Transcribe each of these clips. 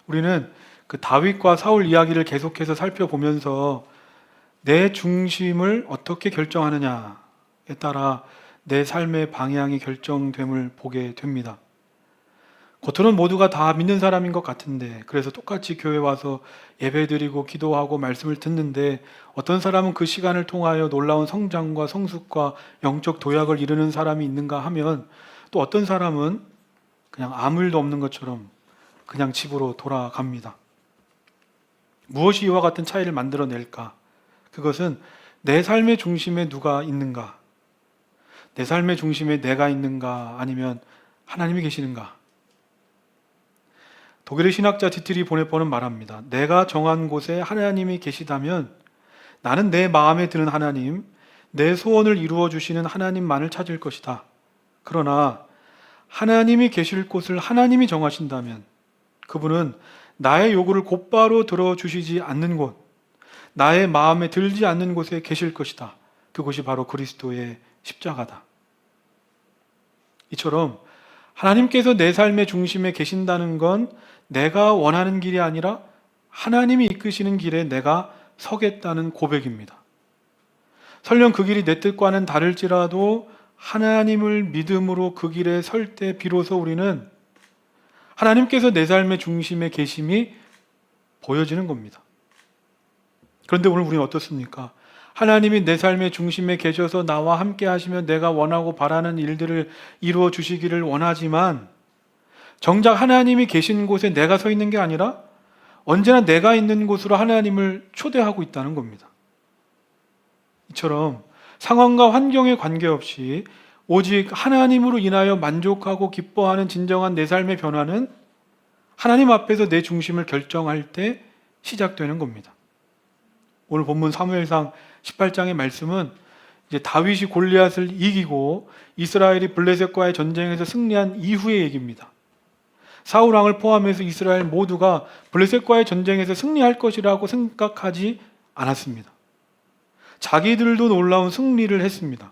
우리는 그 다윗과 사울 이야기를 계속해서 살펴보면서 내 중심을 어떻게 결정하느냐에 따라 내 삶의 방향이 결정됨을 보게 됩니다. 겉으로는 모두가 다 믿는 사람인 것 같은데, 그래서 똑같이 교회 와서 예배드리고 기도하고 말씀을 듣는데, 어떤 사람은 그 시간을 통하여 놀라운 성장과 성숙과 영적 도약을 이루는 사람이 있는가 하면, 또 어떤 사람은 그냥 아무 일도 없는 것처럼 그냥 집으로 돌아갑니다. 무엇이 이와 같은 차이를 만들어낼까? 그것은 내 삶의 중심에 누가 있는가? 내 삶의 중심에 내가 있는가? 아니면 하나님이 계시는가? 독일의 신학자 디트리 보네퍼는 말합니다. 내가 정한 곳에 하나님이 계시다면 나는 내 마음에 드는 하나님, 내 소원을 이루어 주시는 하나님만을 찾을 것이다. 그러나 하나님이 계실 곳을 하나님이 정하신다면 그분은 나의 요구를 곧바로 들어주시지 않는 곳, 나의 마음에 들지 않는 곳에 계실 것이다. 그곳이 바로 그리스도의 십자가다. 이처럼 하나님께서 내 삶의 중심에 계신다는 건 내가 원하는 길이 아니라 하나님이 이끄시는 길에 내가 서겠다는 고백입니다. 설령 그 길이 내 뜻과는 다를지라도 하나님을 믿음으로 그 길에 설 때 비로소 우리는 하나님께서 내 삶의 중심에 계심이 보여지는 겁니다. 그런데 오늘 우리는 어떻습니까? 하나님이 내 삶의 중심에 계셔서 나와 함께 하시며 내가 원하고 바라는 일들을 이루어 주시기를 원하지만, 정작 하나님이 계신 곳에 내가 서 있는 게 아니라 언제나 내가 있는 곳으로 하나님을 초대하고 있다는 겁니다. 이처럼 상황과 환경에 관계없이 오직 하나님으로 인하여 만족하고 기뻐하는 진정한 내 삶의 변화는 하나님 앞에서 내 중심을 결정할 때 시작되는 겁니다. 오늘 본문 사무엘상 18장의 말씀은 이제 다윗이 골리앗을 이기고 이스라엘이 블레셋과의 전쟁에서 승리한 이후의 얘기입니다. 사울 왕을 포함해서 이스라엘 모두가 블레셋과의 전쟁에서 승리할 것이라고 생각하지 않았습니다. 자기들도 놀라운 승리를 했습니다.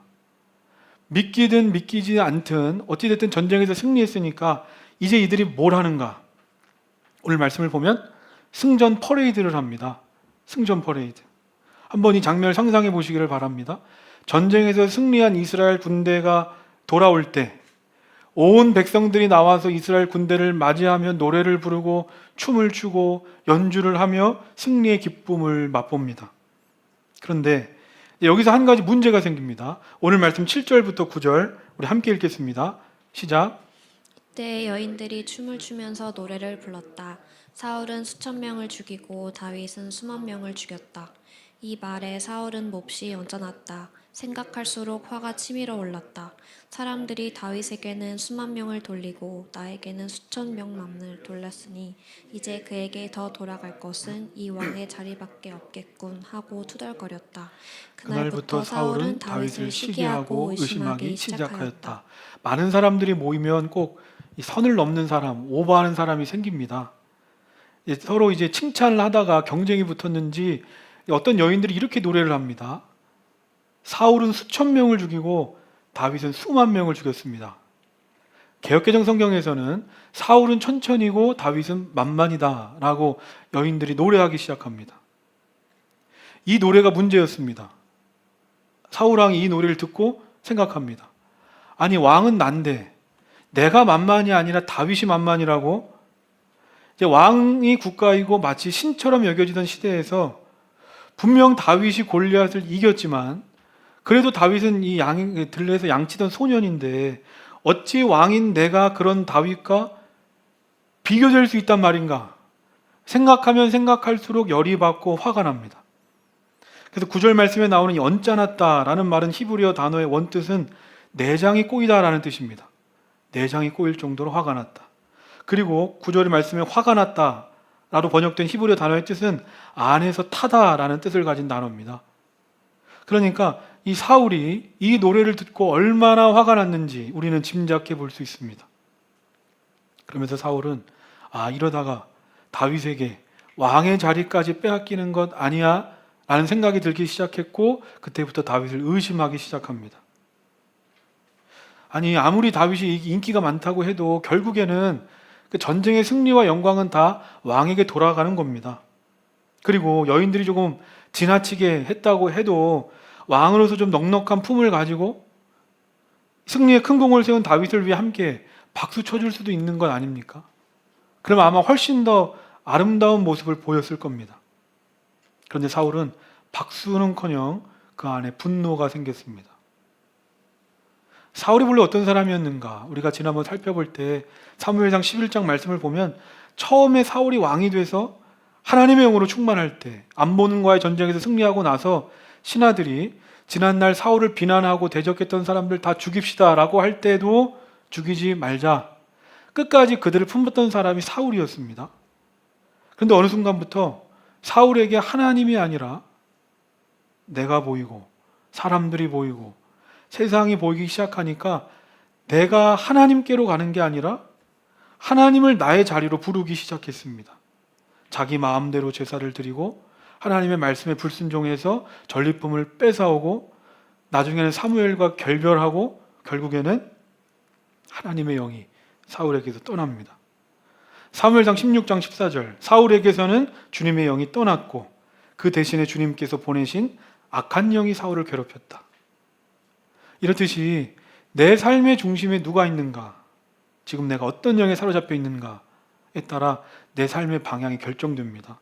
믿기든 믿기지 않든 어찌됐든 전쟁에서 승리했으니까 이제 이들이 뭘 하는가? 오늘 말씀을 보면 승전 퍼레이드를 합니다. 승전 퍼레이드. 한번 이 장면을 상상해 보시기를 바랍니다. 전쟁에서 승리한 이스라엘 군대가 돌아올 때 온 백성들이 나와서 이스라엘 군대를 맞이하며 노래를 부르고 춤을 추고 연주를 하며 승리의 기쁨을 맛봅니다. 그런데 여기서 한 가지 문제가 생깁니다. 오늘 말씀 7절부터 9절 우리 함께 읽겠습니다. 시작. 그때 여인들이 춤을 추면서 노래를 불렀다. 사울은 수천 명을 죽이고 다윗은 수만 명을 죽였다. 이 말에 사울은 몹시 언짢았다. 생각할수록 화가 치밀어 올랐다. 사람들이 다윗에게는 수만 명을 돌리고 나에게는 수천 명만을 돌렸으니 이제 그에게 더 돌아갈 것은 이 왕의 자리밖에 없겠군 하고 투덜거렸다. 그날부터 사울은 다윗을 시기하고 의심하기 시작하였다. 많은 사람들이 모이면 꼭 이 선을 넘는 사람, 오버하는 사람이 생깁니다. 서로 이제 칭찬을 하다가 경쟁이 붙었는지 어떤 여인들이 이렇게 노래를 합니다. 사울은 수천 명을 죽이고 다윗은 수만 명을 죽였습니다. 개역개정 성경에서는 사울은 천천히고 다윗은 만만이다 라고 여인들이 노래하기 시작합니다. 이 노래가 문제였습니다. 사울 왕이 이 노래를 듣고 생각합니다. 아니, 왕은 난데 내가 만만이 아니라 다윗이 만만이라고? 이제 왕이 국가이고 마치 신처럼 여겨지던 시대에서 분명 다윗이 골리앗을 이겼지만 그래도 다윗은 이 들에서 양치던 소년인데 어찌 왕인 내가 그런 다윗과 비교될 수 있단 말인가? 생각하면 생각할수록 열이 받고 화가 납니다. 그래서 9절 말씀에 나오는 이 언짢았다라는 말은 히브리어 단어의 원뜻은 내장이 꼬이다라는 뜻입니다. 내장이 꼬일 정도로 화가 났다. 그리고 9절의 말씀에 화가 났다라고 번역된 히브리어 단어의 뜻은 안에서 타다라는 뜻을 가진 단어입니다. 그러니까 이 사울이 이 노래를 듣고 얼마나 화가 났는지 우리는 짐작해 볼 수 있습니다. 그러면서 사울은 이러다가 다윗에게 왕의 자리까지 빼앗기는 것 아니야? 라는 생각이 들기 시작했고 그때부터 다윗을 의심하기 시작합니다. 아니, 아무리 다윗이 인기가 많다고 해도 결국에는 그 전쟁의 승리와 영광은 다 왕에게 돌아가는 겁니다. 그리고 여인들이 조금 지나치게 했다고 해도 왕으로서 좀 넉넉한 품을 가지고 승리의 큰 공을 세운 다윗을 위해 함께 박수 쳐줄 수도 있는 것 아닙니까? 그럼 아마 훨씬 더 아름다운 모습을 보였을 겁니다. 그런데 사울은 박수는커녕 그 안에 분노가 생겼습니다. 사울이 원래 어떤 사람이었는가? 우리가 지난번 살펴볼 때 사무엘상 11장 말씀을 보면 처음에 사울이 왕이 돼서 하나님의 영으로 충만할 때 암몬과의 전쟁에서 승리하고 나서 신하들이 지난날 사울을 비난하고 대적했던 사람들 다 죽입시다 라고 할 때도 죽이지 말자. 끝까지 그들을 품었던 사람이 사울이었습니다. 그런데 어느 순간부터 사울에게 하나님이 아니라 내가 보이고 사람들이 보이고 세상이 보이기 시작하니까 내가 하나님께로 가는 게 아니라 하나님을 나의 자리로 부르기 시작했습니다. 자기 마음대로 제사를 드리고 하나님의 말씀에 불순종해서 전리품을 뺏어오고 나중에는 사무엘과 결별하고 결국에는 하나님의 영이 사울에게서 떠납니다. 사무엘상 16장 14절 사울에게서는 주님의 영이 떠났고 그 대신에 주님께서 보내신 악한 영이 사울을 괴롭혔다. 이렇듯이 내 삶의 중심에 누가 있는가, 지금 내가 어떤 영에 사로잡혀 있는가에 따라 내 삶의 방향이 결정됩니다.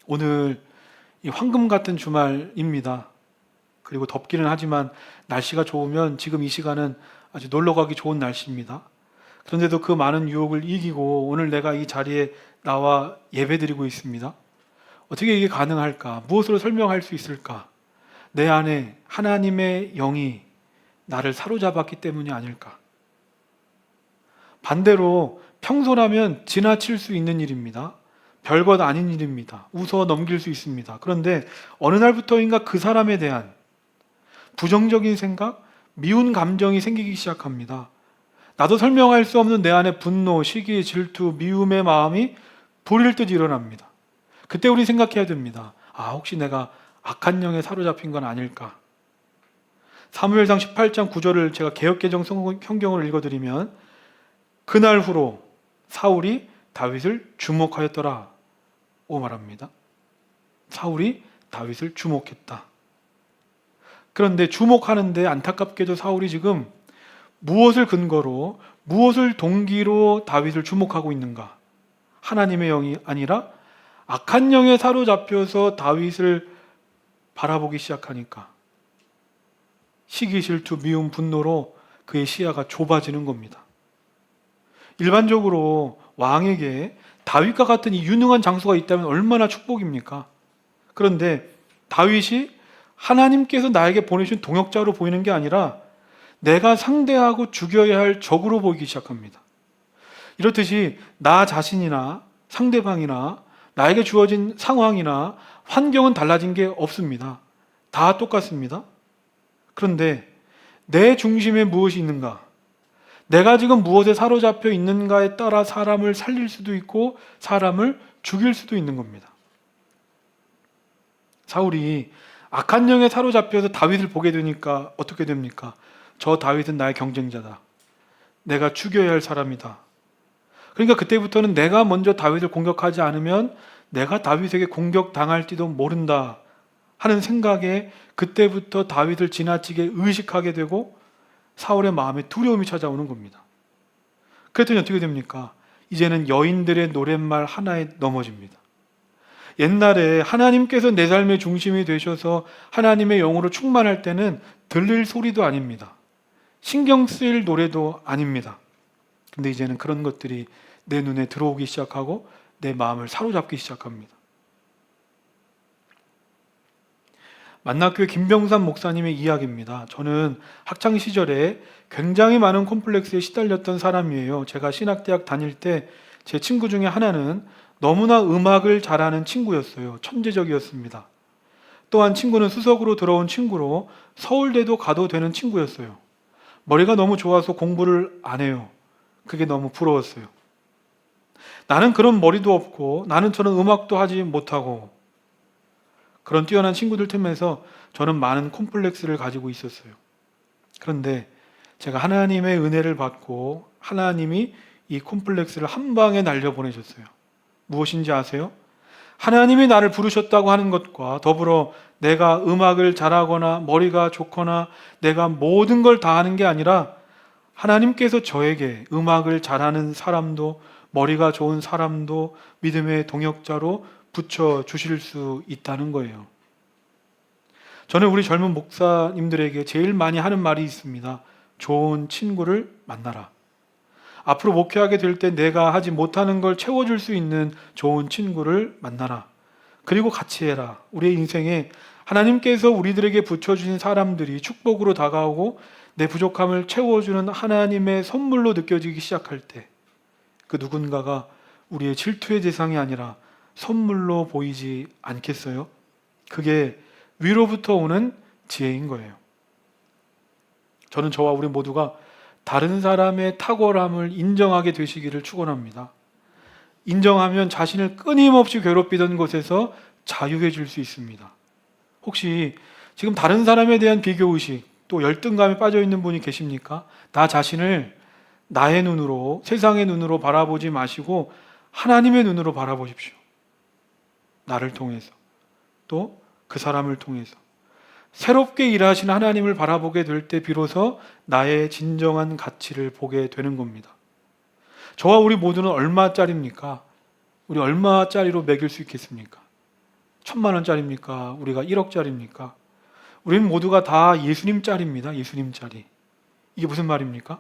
오늘 이 황금 같은 주말입니다. 그리고 덥기는 하지만 날씨가 좋으면 지금 이 시간은 아주 놀러 가기 좋은 날씨입니다. 그런데도 그 많은 유혹을 이기고 오늘 내가 이 자리에 나와 예배드리고 있습니다. 어떻게 이게 가능할까? 무엇으로 설명할 수 있을까? 내 안에 하나님의 영이 나를 사로잡았기 때문이 아닐까? 반대로 평소라면 지나칠 수 있는 일입니다. 별것 아닌 일입니다. 웃어 넘길 수 있습니다. 그런데 어느 날부터인가 그 사람에 대한 부정적인 생각, 미운 감정이 생기기 시작합니다. 나도 설명할 수 없는 내 안에 분노, 시기, 질투, 미움의 마음이 불일 듯 일어납니다. 그때 우리 생각해야 됩니다. 혹시 내가 악한 영에 사로잡힌 건 아닐까? 사무엘상 18장 9절을 제가 개역개정 성경을 읽어드리면 그날 후로 사울이 다윗을 주목하였더라 고 말합니다. 사울이 다윗을 주목했다. 그런데 주목하는데 안타깝게도 사울이 지금 무엇을 근거로 무엇을 동기로 다윗을 주목하고 있는가? 하나님의 영이 아니라 악한 영에 사로잡혀서 다윗을 바라보기 시작하니까 시기, 질투, 미움, 분노로 그의 시야가 좁아지는 겁니다. 일반적으로 왕에게 다윗과 같은 이 유능한 장수가 있다면 얼마나 축복입니까? 그런데 다윗이 하나님께서 나에게 보내신 동역자로 보이는 게 아니라 내가 상대하고 죽여야 할 적으로 보이기 시작합니다. 이렇듯이 나 자신이나 상대방이나 나에게 주어진 상황이나 환경은 달라진 게 없습니다. 다 똑같습니다. 그런데 내 중심에 무엇이 있는가? 내가 지금 무엇에 사로잡혀 있는가에 따라 사람을 살릴 수도 있고 사람을 죽일 수도 있는 겁니다. 사울이 악한 영에 사로잡혀서 다윗을 보게 되니까 어떻게 됩니까? 저 다윗은 나의 경쟁자다. 내가 죽여야 할 사람이다. 그러니까 그때부터는 내가 먼저 다윗을 공격하지 않으면 내가 다윗에게 공격당할지도 모른다 하는 생각에 그때부터 다윗을 지나치게 의식하게 되고 사울의 마음에 두려움이 찾아오는 겁니다. 그랬더니 어떻게 됩니까? 이제는 여인들의 노랫말 하나에 넘어집니다. 옛날에 하나님께서 내 삶의 중심이 되셔서 하나님의 영으로 충만할 때는 들릴 소리도 아닙니다. 신경 쓰일 노래도 아닙니다. 근데 이제는 그런 것들이 내 눈에 들어오기 시작하고 내 마음을 사로잡기 시작합니다. 만나교회 김병삼 목사님의 이야기입니다. 저는 학창 시절에 굉장히 많은 콤플렉스에 시달렸던 사람이에요. 제가 신학대학 다닐 때 제 친구 중에 하나는 너무나 음악을 잘하는 친구였어요. 천재적이었습니다. 또한 친구는 수석으로 들어온 친구로 서울대도 가도 되는 친구였어요. 머리가 너무 좋아서 공부를 안 해요. 그게 너무 부러웠어요. 나는 그런 머리도 없고 나는 저런 음악도 하지 못하고 그런 뛰어난 친구들 틈에서 저는 많은 콤플렉스를 가지고 있었어요. 그런데 제가 하나님의 은혜를 받고 하나님이 이 콤플렉스를 한 방에 날려보내셨어요. 무엇인지 아세요? 하나님이 나를 부르셨다고 하는 것과 더불어 내가 음악을 잘하거나 머리가 좋거나 내가 모든 걸 다 하는 게 아니라 하나님께서 저에게 음악을 잘하는 사람도 머리가 좋은 사람도 믿음의 동역자로 붙여주실 수 있다는 거예요. 저는 우리 젊은 목사님들에게 제일 많이 하는 말이 있습니다. 좋은 친구를 만나라. 앞으로 목회하게 될 때 내가 하지 못하는 걸 채워줄 수 있는 좋은 친구를 만나라. 그리고 같이 해라. 우리의 인생에 하나님께서 우리들에게 붙여주신 사람들이 축복으로 다가오고 내 부족함을 채워주는 하나님의 선물로 느껴지기 시작할 때 그 누군가가 우리의 질투의 대상이 아니라 선물로 보이지 않겠어요? 그게 위로부터 오는 지혜인 거예요. 저는 저와 우리 모두가 다른 사람의 탁월함을 인정하게 되시기를 축원합니다. 인정하면 자신을 끊임없이 괴롭히던 것에서 자유해질 수 있습니다. 혹시 지금 다른 사람에 대한 비교의식 또 열등감에 빠져 있는 분이 계십니까? 나 자신을 나의 눈으로, 세상의 눈으로 바라보지 마시고 하나님의 눈으로 바라보십시오. 나를 통해서 또 그 사람을 통해서 새롭게 일하시는 하나님을 바라보게 될 때 비로소 나의 진정한 가치를 보게 되는 겁니다. 저와 우리 모두는 얼마짜리입니까? 우리 얼마짜리로 매길 수 있겠습니까? 1,000만 원짜리입니까? 우리가 1억짜리입니까? 우리는 모두가 다 예수님짜리입니다. 예수님짜리. 이게 무슨 말입니까?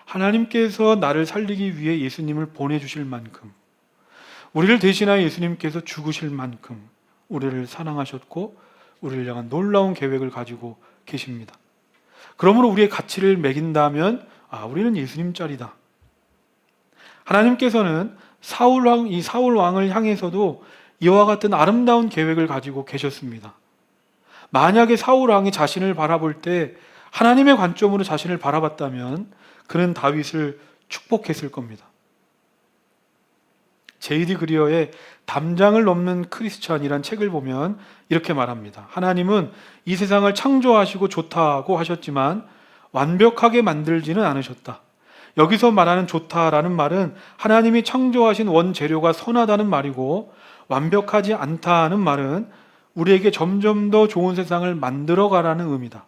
하나님께서 나를 살리기 위해 예수님을 보내주실 만큼, 우리를 대신하여 예수님께서 죽으실 만큼 우리를 사랑하셨고 우리를 향한 놀라운 계획을 가지고 계십니다. 그러므로 우리의 가치를 매긴다면 우리는 예수님짜리다. 하나님께서는 이 사울 왕을 향해서도 이와 같은 아름다운 계획을 가지고 계셨습니다. 만약에 사울 왕이 자신을 바라볼 때 하나님의 관점으로 자신을 바라봤다면 그는 다윗을 축복했을 겁니다. 제이디 그리어의 담장을 넘는 크리스찬이란 책을 보면 이렇게 말합니다. 하나님은 이 세상을 창조하시고 좋다고 하셨지만 완벽하게 만들지는 않으셨다. 여기서 말하는 좋다라는 말은 하나님이 창조하신 원재료가 선하다는 말이고, 완벽하지 않다는 말은 우리에게 점점 더 좋은 세상을 만들어 가라는 의미다.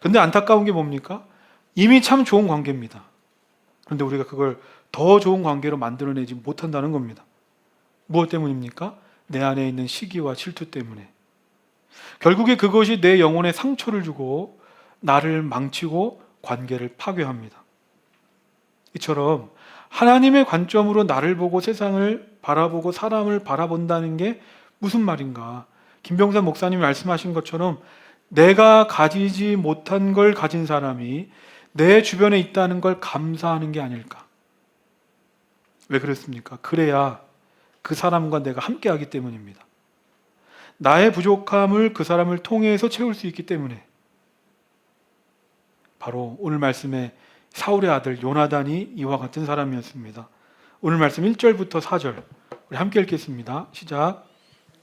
근데 안타까운 게 뭡니까? 이미 참 좋은 관계입니다. 그런데 우리가 그걸 더 좋은 관계로 만들어내지 못한다는 겁니다. 무엇 때문입니까? 내 안에 있는 시기와 질투 때문에. 결국에 그것이 내 영혼에 상처를 주고 나를 망치고 관계를 파괴합니다. 이처럼 하나님의 관점으로 나를 보고 세상을 바라보고 사람을 바라본다는 게 무슨 말인가? 김병산 목사님이 말씀하신 것처럼 내가 가지지 못한 걸 가진 사람이 내 주변에 있다는 걸 감사하는 게 아닐까? 왜 그렇습니까? 그래야 그 사람과 내가 함께하기 때문입니다. 나의 부족함을 그 사람을 통해서 채울 수 있기 때문에. 바로 오늘 말씀에 사울의 아들 요나단이 이와 같은 사람이었습니다. 오늘 말씀 1절부터 4절 우리 함께 읽겠습니다. 시작.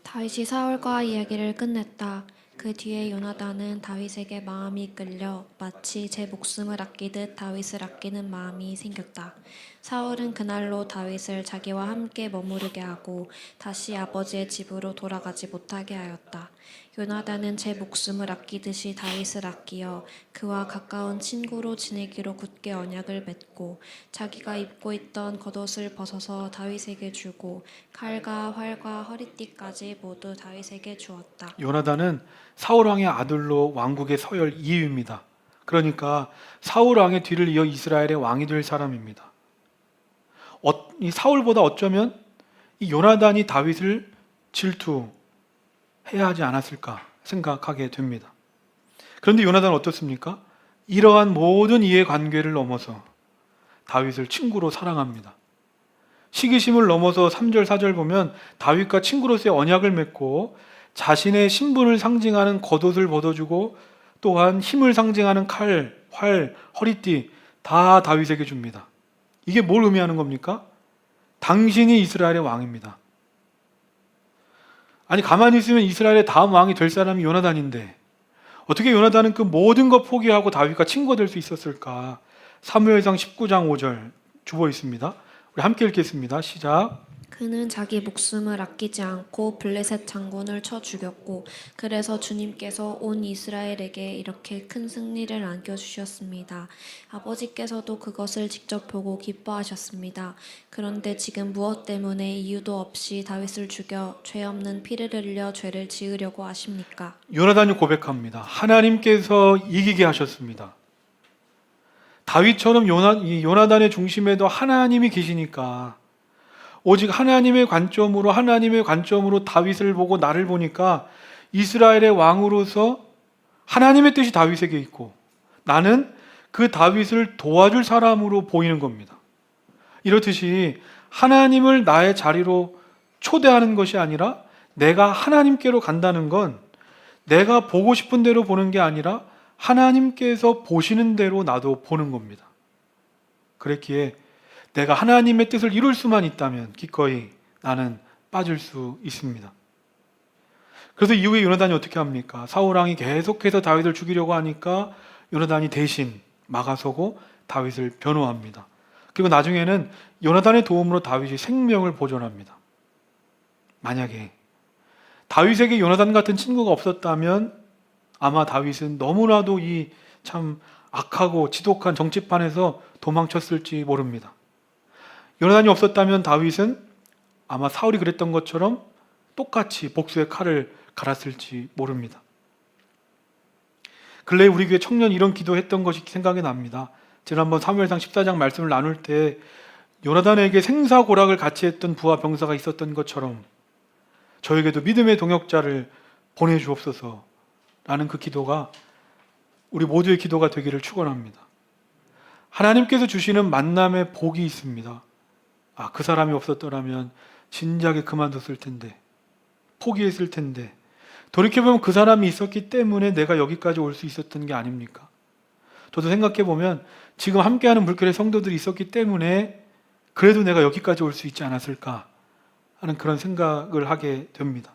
다윗이 사울과 이야기를 끝냈다. 그 뒤에 요나단은 다윗에게 마음이 끌려 마치 제 목숨을 아끼듯 다윗을 아끼는 마음이 생겼다. 사울은 그날로 다윗을 자기와 함께 머무르게 하고 다시 아버지의 집으로 돌아가지 못하게 하였다. 요나단은 제 목숨을 아끼듯이 다윗을 아끼어 그와 가까운 친구로 지내기로 굳게 언약을 맺고 자기가 입고 있던 겉옷을 벗어서 다윗에게 주고 칼과 활과 허리띠까지 모두 다윗에게 주었다. 요나단은 사울 왕의 아들로 왕국에 서열 2위입니다. 그러니까 사울 왕의 뒤를 이어 이스라엘의 왕이 될 사람입니다. 이 사울보다 어쩌면 이 요나단이 다윗을 질투해야 하지 않았을까 생각하게 됩니다. 그런데 요나단은 어떻습니까? 이러한 모든 이해관계를 넘어서 다윗을 친구로 사랑합니다. 시기심을 넘어서 3절 4절 보면 다윗과 친구로서의 언약을 맺고 자신의 신분을 상징하는 겉옷을 벗어주고 또한 힘을 상징하는 칼, 활, 허리띠 다 다윗에게 줍니다. 이게 뭘 의미하는 겁니까? 당신이 이스라엘의 왕입니다. 아니 가만히 있으면 이스라엘의 다음 왕이 될 사람이 요나단인데 어떻게 요나단은 그 모든 것 포기하고 다윗과 친구가 될 수 있었을까? 사무엘상 19장 5절 주어 있습니다. 우리 함께 읽겠습니다. 시작. 그는 자기 목숨을 아끼지 않고 블레셋 장군을 쳐 죽였고 그래서 주님께서 온 이스라엘에게 이렇게 큰 승리를 안겨주셨습니다. 아버지께서도 그것을 직접 보고 기뻐하셨습니다. 그런데 지금 무엇 때문에 이유도 없이 다윗을 죽여 죄 없는 피를 흘려 죄를 지으려고 하십니까? 요나단이 고백합니다. 하나님께서 이기게 하셨습니다. 다윗처럼 요나단의 중심에도 하나님이 계시니까 오직 하나님의 관점으로 다윗을 보고 나를 보니까 이스라엘의 왕으로서 하나님의 뜻이 다윗에게 있고 나는 그 다윗을 도와줄 사람으로 보이는 겁니다. 이렇듯이 하나님을 나의 자리로 초대하는 것이 아니라 내가 하나님께로 간다는 건 내가 보고 싶은 대로 보는 게 아니라 하나님께서 보시는 대로 나도 보는 겁니다. 그랬기에 내가 하나님의 뜻을 이룰 수만 있다면 기꺼이 나는 빠질 수 있습니다. 그래서 이후에 요나단이 어떻게 합니까? 사울왕이 계속해서 다윗을 죽이려고 하니까 요나단이 대신 막아서고 다윗을 변호합니다. 그리고 나중에는 요나단의 도움으로 다윗이 생명을 보존합니다. 만약에 다윗에게 요나단 같은 친구가 없었다면 아마 다윗은 너무나도 이 참 악하고 지독한 정치판에서 도망쳤을지 모릅니다. 요나단이 없었다면 다윗은 아마 사울이 그랬던 것처럼 똑같이 복수의 칼을 갈았을지 모릅니다. 근래에 우리 교회 청년 이런 기도했던 것이 생각이 납니다. 지난번 사무엘상 14장 말씀을 나눌 때 요나단에게 생사고락을 같이 했던 부하 병사가 있었던 것처럼 저에게도 믿음의 동역자를 보내주옵소서 라는 그 기도가 우리 모두의 기도가 되기를 축원합니다. 하나님께서 주시는 만남의 복이 있습니다. 그 사람이 없었더라면 진작에 그만뒀을 텐데, 포기했을 텐데, 돌이켜보면 그 사람이 있었기 때문에 내가 여기까지 올 수 있었던 게 아닙니까? 저도 생각해보면 지금 함께하는 물결의 성도들이 있었기 때문에 그래도 내가 여기까지 올 수 있지 않았을까 하는 그런 생각을 하게 됩니다.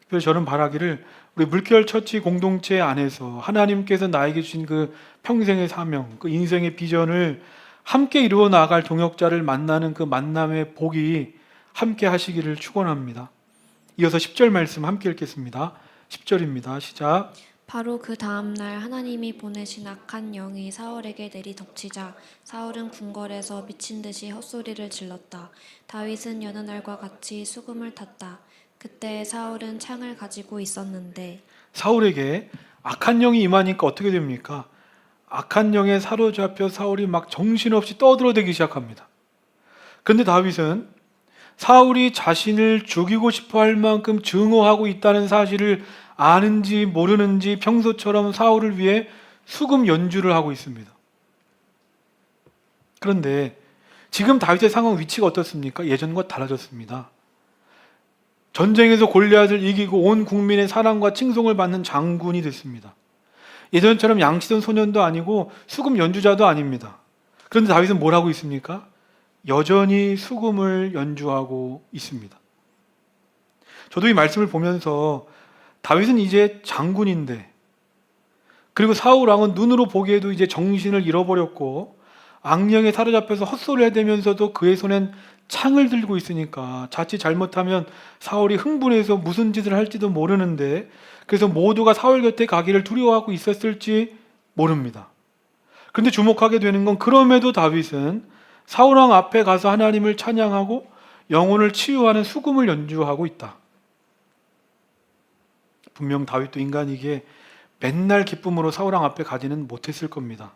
그래서 저는 바라기를 우리 물결 처치 공동체 안에서 하나님께서 나에게 주신 그 평생의 사명, 그 인생의 비전을 함께 이루어 나갈 동역자를 만나는 그 만남의 복이 함께 하시기를 축원합니다. 이어서 10절 말씀 함께 읽겠습니다. 10절입니다. 시작. 바로 그 다음 날 하나님이 보내신 악한 영이 사울에게 내리덮치자 사울은 궁궐에서 미친 듯이 헛소리를 질렀다. 다윗은 여느 날과 같이 수금을 탔다. 그때 사울은 창을 가지고 있었는데 사울에게 악한 영이 임하니까 어떻게 됩니까? 악한 영에 사로잡혀 사울이 막 정신없이 떠들어대기 시작합니다. 그런데 다윗은 사울이 자신을 죽이고 싶어 할 만큼 증오하고 있다는 사실을 아는지 모르는지 평소처럼 사울을 위해 수금 연주를 하고 있습니다. 그런데 지금 다윗의 상황 위치가 어떻습니까? 예전과 달라졌습니다. 전쟁에서 골리앗을 이기고 온 국민의 사랑과 칭송을 받는 장군이 됐습니다. 예전처럼 양치던 소년도 아니고 수금 연주자도 아닙니다. 그런데 다윗은 뭘 하고 있습니까? 여전히 수금을 연주하고 있습니다. 저도 이 말씀을 보면서 다윗은 이제 장군인데, 그리고 사울 왕은 눈으로 보기에도 이제 정신을 잃어버렸고 악령에 사로잡혀서 헛소리를 대면서도 그의 손엔 창을 들고 있으니까 자칫 잘못하면 사울이 흥분해서 무슨 짓을 할지도 모르는데, 그래서 모두가 사울 곁에 가기를 두려워하고 있었을지 모릅니다. 그런데 주목하게 되는 건 그럼에도 다윗은 사울 왕 앞에 가서 하나님을 찬양하고 영혼을 치유하는 수금을 연주하고 있다. 분명 다윗도 인간이기에 맨날 기쁨으로 사울 왕 앞에 가지는 못했을 겁니다.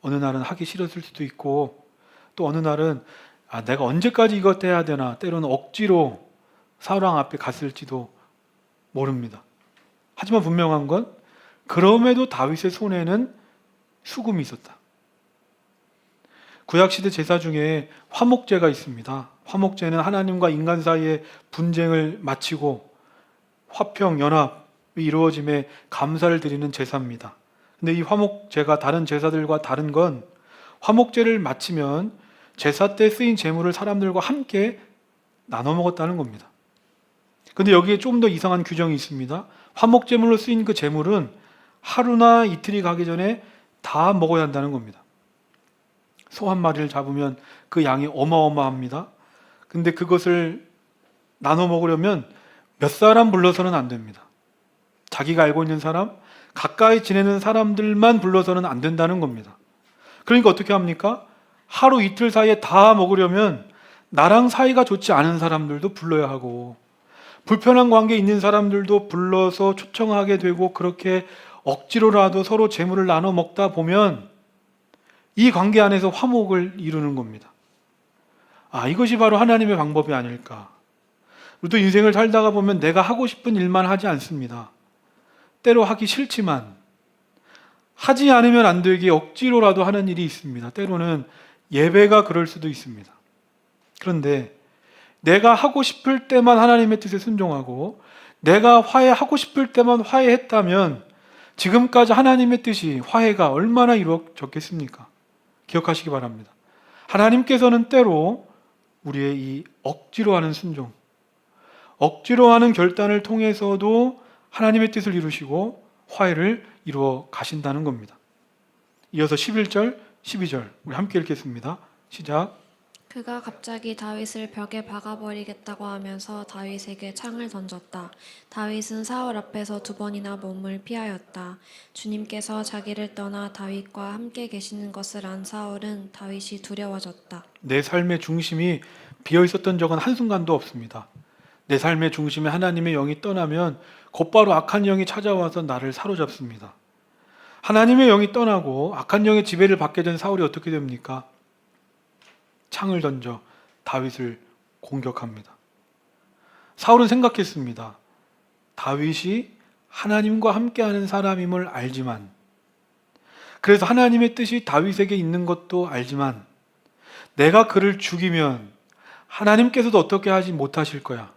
어느 날은 하기 싫었을 수도 있고, 또 어느 날은 내가 언제까지 이것 해야 되나, 때로는 억지로 사울 왕 앞에 갔을지도 모릅니다. 하지만 분명한 건 그럼에도 다윗의 손에는 수금이 있었다. 구약시대 제사 중에 화목제가 있습니다. 화목제는 하나님과 인간 사이의 분쟁을 마치고 화평, 연합이 이루어짐에 감사를 드리는 제사입니다. 근데 이 화목제가 다른 제사들과 다른 건 화목제를 마치면 제사 때 쓰인 제물을 사람들과 함께 나눠 먹었다는 겁니다. 근데 여기에 좀 더 이상한 규정이 있습니다. 화목제물로 쓰인 그 제물은 하루나 이틀이 가기 전에 다 먹어야 한다는 겁니다. 소 한 마리를 잡으면 그 양이 어마어마합니다. 근데 그것을 나눠 먹으려면 몇 사람 불러서는 안 됩니다. 자기가 알고 있는 사람, 가까이 지내는 사람들만 불러서는 안 된다는 겁니다. 그러니까 어떻게 합니까? 하루 이틀 사이에 다 먹으려면 나랑 사이가 좋지 않은 사람들도 불러야 하고, 불편한 관계에 있는 사람들도 불러서 초청하게 되고, 그렇게 억지로라도 서로 재물을 나눠 먹다 보면 이 관계 안에서 화목을 이루는 겁니다. 이것이 바로 하나님의 방법이 아닐까. 우리도 인생을 살다가 보면 내가 하고 싶은 일만 하지 않습니다. 때로 하기 싫지만 하지 않으면 안 되게 억지로라도 하는 일이 있습니다. 때로는 예배가 그럴 수도 있습니다. 그런데 내가 하고 싶을 때만 하나님의 뜻에 순종하고 내가 화해하고 싶을 때만 화해했다면 지금까지 하나님의 뜻이 화해가 얼마나 이루어졌겠습니까? 기억하시기 바랍니다. 하나님께서는 때로 우리의 이 억지로 하는 순종, 억지로 하는 결단을 통해서도 하나님의 뜻을 이루시고 화해를 이루어 가신다는 겁니다. 이어서 11절, 12절 우리 함께 읽겠습니다. 시작. 그가 갑자기 다윗을 벽에 박아버리겠다고 하면서 다윗에게 창을 던졌다. 다윗은 사울 앞에서 2번이나 몸을 피하였다. 주님께서 자기를 떠나 다윗과 함께 계시는 것을 안 사울은 다윗이 두려워졌다. 내 삶의 중심이 비어 있었던 적은 한순간도 없습니다. 내 삶의 중심에 하나님의 영이 떠나면 곧바로 악한 영이 찾아와서 나를 사로잡습니다. 하나님의 영이 떠나고 악한 영의 지배를 받게 된 사울이 어떻게 됩니까? 창을 던져 다윗을 공격합니다. 사울은 생각했습니다. 다윗이 하나님과 함께하는 사람임을 알지만, 그래서 하나님의 뜻이 다윗에게 있는 것도 알지만, 내가 그를 죽이면 하나님께서도 어떻게 하지 못하실 거야,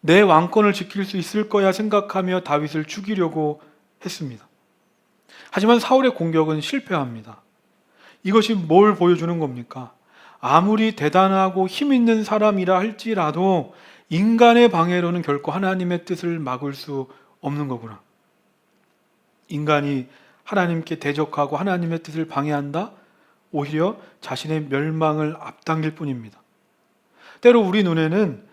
내 왕권을 지킬 수 있을 거야 생각하며 다윗을 죽이려고 했습니다. 하지만 사울의 공격은 실패합니다. 이것이 뭘 보여주는 겁니까? 아무리 대단하고 힘 있는 사람이라 할지라도 인간의 방해로는 결코 하나님의 뜻을 막을 수 없는 거구나. 인간이 하나님께 대적하고 하나님의 뜻을 방해한다? 오히려 자신의 멸망을 앞당길 뿐입니다. 때로 우리 눈에는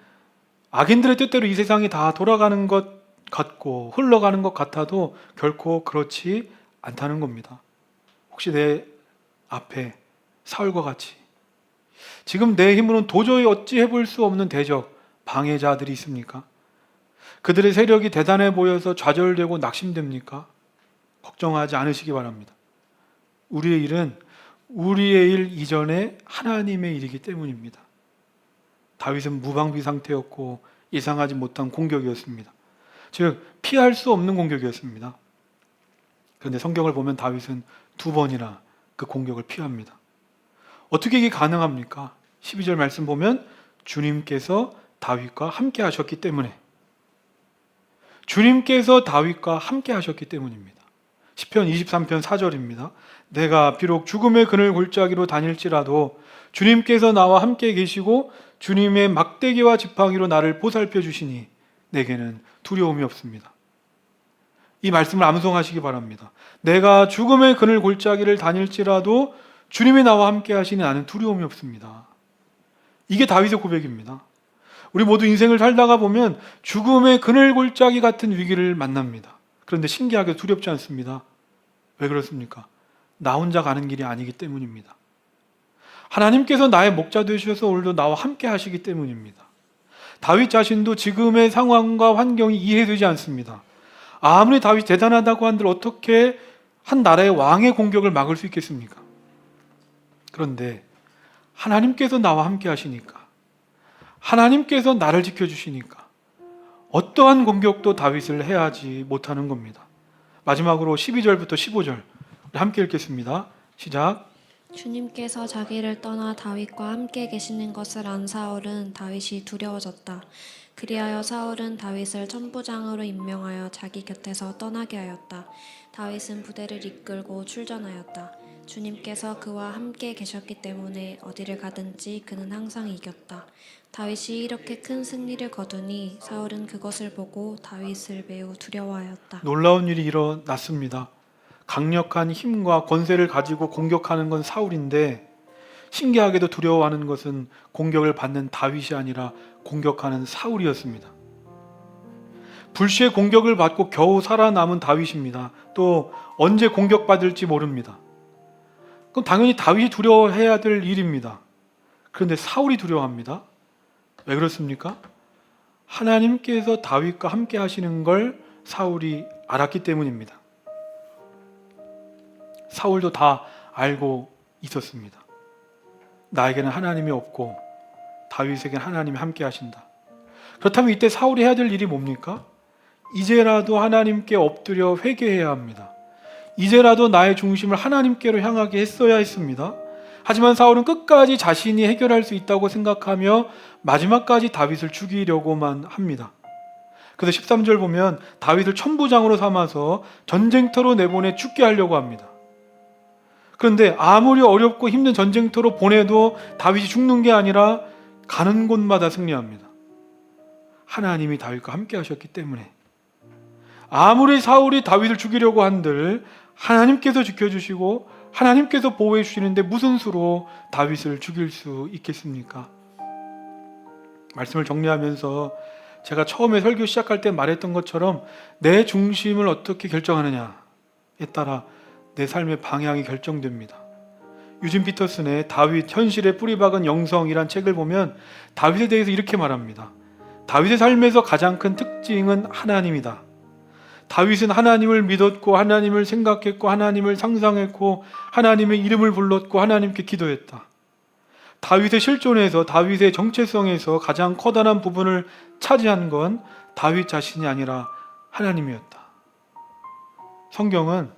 악인들의 뜻대로 이 세상이 다 돌아가는 것 같고 흘러가는 것 같아도 결코 그렇지 않다는 겁니다. 혹시 내 앞에 사울과 같이 지금 내 힘으로는 도저히 어찌 해볼 수 없는 대적, 방해자들이 있습니까? 그들의 세력이 대단해 보여서 좌절되고 낙심됩니까? 걱정하지 않으시기 바랍니다. 우리의 일은 우리의 일 이전에 하나님의 일이기 때문입니다. 다윗은 무방비 상태였고 예상하지 못한 공격이었습니다. 즉 피할 수 없는 공격이었습니다. 그런데 성경을 보면 다윗은 2번이나 그 공격을 피합니다. 어떻게 이게 가능합니까? 12절 말씀 보면 주님께서 다윗과 함께 하셨기 때문에, 주님께서 다윗과 함께 하셨기 때문입니다. 시편 23편 4절입니다. 내가 비록 죽음의 그늘 골짜기로 다닐지라도 주님께서 나와 함께 계시고 주님의 막대기와 지팡이로 나를 보살펴 주시니 내게는 두려움이 없습니다. 이 말씀을 암송하시기 바랍니다. 내가 죽음의 그늘 골짜기를 다닐지라도 주님이 나와 함께 하시니 나는 두려움이 없습니다. 이게 다윗의 고백입니다. 우리 모두 인생을 살다가 보면 죽음의 그늘 골짜기 같은 위기를 만납니다. 그런데 신기하게 두렵지 않습니다. 왜 그렇습니까? 나 혼자 가는 길이 아니기 때문입니다. 하나님께서 나의 목자 되셔서 오늘도 나와 함께 하시기 때문입니다. 다윗 자신도 지금의 상황과 환경이 이해되지 않습니다. 아무리 다윗이 대단하다고 한들 어떻게 한 나라의 왕의 공격을 막을 수 있겠습니까? 그런데 하나님께서 나와 함께 하시니까, 하나님께서 나를 지켜주시니까 어떠한 공격도 다윗을 해하지 못하는 겁니다. 마지막으로 12절부터 15절 우리 함께 읽겠습니다. 시작. 주님께서 자기를 떠나 다윗과 함께 계시는 것을 안 사울은 다윗이 두려워졌다. 그리하여 사울은 다윗을 천부장으로 임명하여 자기 곁에서 떠나게 하였다. 다윗은 부대를 이끌고 출전하였다. 주님께서 그와 함께 계셨기 때문에 어디를 가든지 그는 항상 이겼다. 다윗이 이렇게 큰 승리를 거두니 사울은 그것을 보고 다윗을 매우 두려워하였다. 놀라운 일이 일어났습니다. 강력한 힘과 권세를 가지고 공격하는 건 사울인데 신기하게도 두려워하는 것은 공격을 받는 다윗이 아니라 공격하는 사울이었습니다. 불시에 공격을 받고 겨우 살아남은 다윗입니다. 또 언제 공격받을지 모릅니다. 그럼 당연히 다윗이 두려워해야 될 일입니다. 그런데 사울이 두려워합니다. 왜 그렇습니까? 하나님께서 다윗과 함께 하시는 걸 사울이 알았기 때문입니다. 사울도 다 알고 있었습니다. 나에게는 하나님이 없고 다윗에게는 하나님이 함께 하신다. 그렇다면 이때 사울이 해야 될 일이 뭡니까? 이제라도 하나님께 엎드려 회개해야 합니다. 이제라도 나의 중심을 하나님께로 향하게 했어야 했습니다. 하지만 사울은 끝까지 자신이 해결할 수 있다고 생각하며 마지막까지 다윗을 죽이려고만 합니다. 그래서 13절 보면 다윗을 천부장으로 삼아서 전쟁터로 내보내 죽게 하려고 합니다. 그런데 아무리 어렵고 힘든 전쟁터로 보내도 다윗이 죽는 게 아니라 가는 곳마다 승리합니다. 하나님이 다윗과 함께 하셨기 때문에. 아무리 사울이 다윗을 죽이려고 한들 하나님께서 지켜주시고 하나님께서 보호해 주시는데 무슨 수로 다윗을 죽일 수 있겠습니까? 말씀을 정리하면서 제가 처음에 설교 시작할 때 말했던 것처럼 내 중심을 어떻게 결정하느냐에 따라 내 삶의 방향이 결정됩니다. 유진 피터슨의 다윗 현실에 뿌리박은 영성이란 책을 보면 다윗에 대해서 이렇게 말합니다. 다윗의 삶에서 가장 큰 특징은 하나님이다. 다윗은 하나님을 믿었고 하나님을 생각했고 하나님을 상상했고 하나님의 이름을 불렀고 하나님께 기도했다. 다윗의 실존에서 다윗의 정체성에서 가장 커다란 부분을 차지한 건 다윗 자신이 아니라 하나님이었다. 성경은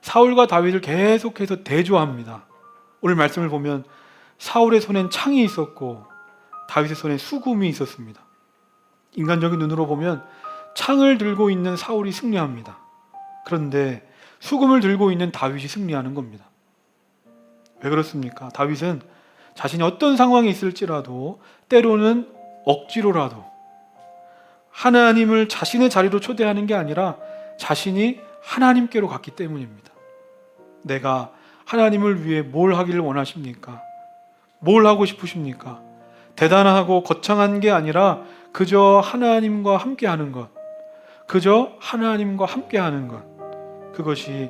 사울과 다윗을 계속해서 대조합니다. 오늘 말씀을 보면 사울의 손엔 창이 있었고 다윗의 손엔 수금이 있었습니다. 인간적인 눈으로 보면 창을 들고 있는 사울이 승리합니다. 그런데 수금을 들고 있는 다윗이 승리하는 겁니다. 왜 그렇습니까? 다윗은 자신이 어떤 상황에 있을지라도 때로는 억지로라도 하나님을 자신의 자리로 초대하는 게 아니라 자신이 하나님께로 갔기 때문입니다. 내가 하나님을 위해 뭘 하기를 원하십니까? 뭘 하고 싶으십니까? 대단하고 거창한 게 아니라 그저 하나님과 함께하는 것, 그저 하나님과 함께하는 것, 그것이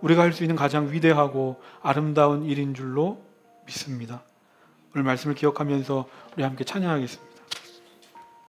우리가 할 수 있는 가장 위대하고 아름다운 일인 줄로 믿습니다. 오늘 말씀을 기억하면서 우리 함께 찬양하겠습니다.